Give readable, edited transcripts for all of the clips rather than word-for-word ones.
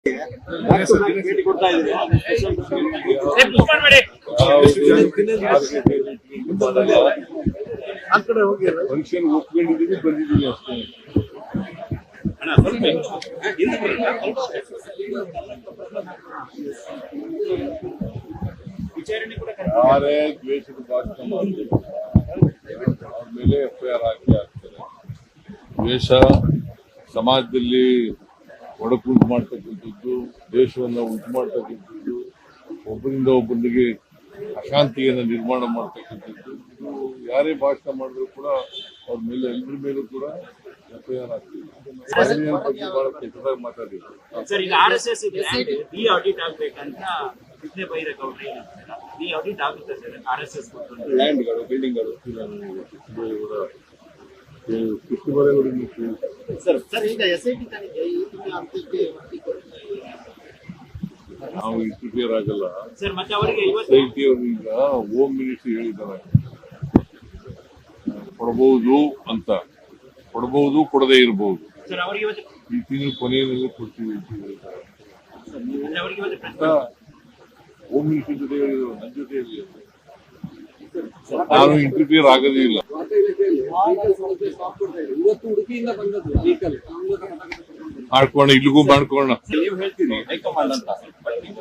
ಭೇಟಿ ಕೊಡ್ತಾ ಇದ್ದೀರಿ. ಆ ಕಡೆ ಹೋಗಿ ಫಂಕ್ಷನ್ ಒಪ್ಕೊಂಡಿದ್ದೀವಿ, ಬಂದಿದ್ದೀವಿ ಅಷ್ಟೇ. ಯಾರೇ ದ್ವೇಷದ ಭಾಷಣ ಮಾಡ್ತಾರೆ ಅವ್ರ ಮೇಲೆ FIR ಹಾಕಿ ಆಗ್ತಾರೆ. ದ್ವೇಷ ಸಮಾಜದಲ್ಲಿ ಒಡಕುಂಟು ಮಾಡ್ತಕ್ಕಂಥದ್ದು, ದೇಶವನ್ನು ಉಂಟು ಮಾಡ್ತಕ್ಕಂಥದ್ದು, ಒಬ್ಬರಿಂದ ಒಬ್ಬರಿಗೆ ಅಶಾಂತಿಯನ್ನು ನಿರ್ಮಾಣ ಮಾಡ್ತಕ್ಕಂಥದ್ದು, ಇದು ಯಾರೇ ಭಾಷಣ ಮಾಡಿದ್ರು ಕೂಡ ಅವ್ರ ಮೇಲೆ ಎಲ್ಲರ ಮೇಲೂ ಕೂಡ FIR ಆಗ್ತಿದೆ. ಬಹಳ ಕೆಟ್ಟದಾಗಿ ಮಾತಾಡಿದ್ರು. ಸರ್, ಈಗ RSS ಡಿ ಆಡಿಟ್ ಆಗ್ಬೇಕಂತ ವಿದ್ಯೆ ಬೈರೇಗೌಡರು ಡಿ ಆಡಿಟ್ ಆಗುತ್ತೆ ಸರ್. RSS ಲ್ಯಾಂಡ್ಗಳು, ಬಿಲ್ಡಿಂಗ್ಗಳು ಕೃಷ್ಣ ಬರೇಗೌಡರಿಗೆ ಸರ್ ಈಗ SIT ತನಿಖೆ ಈ ತಿಂಗಳ ಅಂತ್ಯಕ್ಕೆ ನಾವು ಇಂಟರ್ಫಿಯರ್ ಆಗಲ್ಲ. ಸರ್, ಮತ್ತೆ ಅವರಿಗೆ SIT ಅವರು ಈಗ ಹೋಮ್ ಮಿನಿಸ್ಟ್ರಿ ಹೇಳಿದ್ದಾರೆ, ಕೊಡಬಹುದು ಅಂತ, ಕೊಡಬಹುದು, ಕೊಡದೇ ಇರಬಹುದು. ಸರ್, ಅವರಿಗೆ ಈ ತಿಂಗಳ ಕೊನೆಯಲ್ಲಿ ಕೊಡ್ತೀವಿ ಅಂತ ಹೇಳಿದ್ದಾರೆ. ಹೋಮ್ ಮಿನಿಸ್ಟರ್ ಜೊತೆ ಹೇಳಿದ್ರು, ನನ್ನ ಜೊತೆ ಹೇಳಿದ್ರು. ನಾನು ಇಂಟರ್ಫಿಯರ್ ಆಗೋದೇ ಇಲ್ಲ. ಇವತ್ತು ಉಡುಪಿಯಿಂದ ಬಂದದ್ದು ವೆಹಿಕಲ್ ಮಾಡ್ಕೋಣ, ಇಲ್ಲಿಗೂ ಮಾಡ್ಕೋಣ. ನೀವು ಹೇಳ್ತೀರಿ ಹೈಕಮಾಂಡ್ ಅಂತ, ನಿಮ್ಮ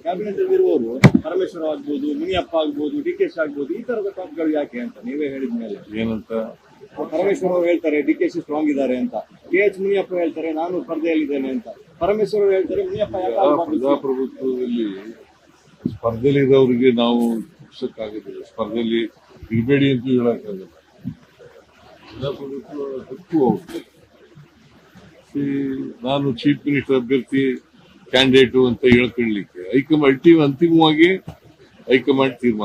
ಕ್ಯಾಬಿನೆಟ್ ಅಲ್ಲಿ ಇರುವವರು ಪರಮೇಶ್ವರ ಆಗ್ಬೋದು, ಮುನಿಯಪ್ಪ ಆಗ್ಬೋದು, DKC ಆಗ್ಬೋದು, ಈ ತರದ ಟಾಪ್ಗಳು ಯಾಕೆ ಅಂತ ನೀವೇ ಹೇಳಿದ್ಮೇಲೆ ಏನಂತ ಪರಮೇಶ್ವರ್ ಅವರು ಹೇಳ್ತಾರೆ DKC ಸ್ಟ್ರಾಂಗ್ ಇದ್ದಾರೆ ಅಂತ, KH ಮುನಿಯಪ್ಪ ಹೇಳ್ತಾರೆ ನಾನು ಸ್ಪರ್ಧೆಯಲ್ಲಿದ್ದೇನೆ ಅಂತ, ಪರಮೇಶ್ವರ್ ಅವರು ಹೇಳ್ತಾರೆ ಮುನಿಯಪ್ಪ ಪ್ರಜಾಪ್ರಭುತ್ವದಲ್ಲಿ ಸ್ಪರ್ಧೆಯಲ್ಲಿರೋರಿಗೆ ನಾವು ಆಗೋದಿಲ್ಲ, ಸ್ಪರ್ಧೆಯಲ್ಲಿ ಇರಬೇಡಿ ಅಂತೂ ಹೇಳಕ್ಕಾಗಲ್ಲ. ಪ್ರಜಾಪ್ರಭುತ್ವ ಹಕ್ಕು ಅವ್ರಿಗೆ. ನಾನು ಚೀಫ್ ಮಿನಿಸ್ಟರ್ ಅಭ್ಯರ್ಥಿ ಕ್ಯಾಂಡಿಡೇಟು ಅಂತ ಹೇಳ್ಕೊಳ್ಳಿಕ್ಕೆ ಅಂತಿಮವಾಗಿ ಹೈಕಮಾಂಡ್ ತೀರ್ಮಾನ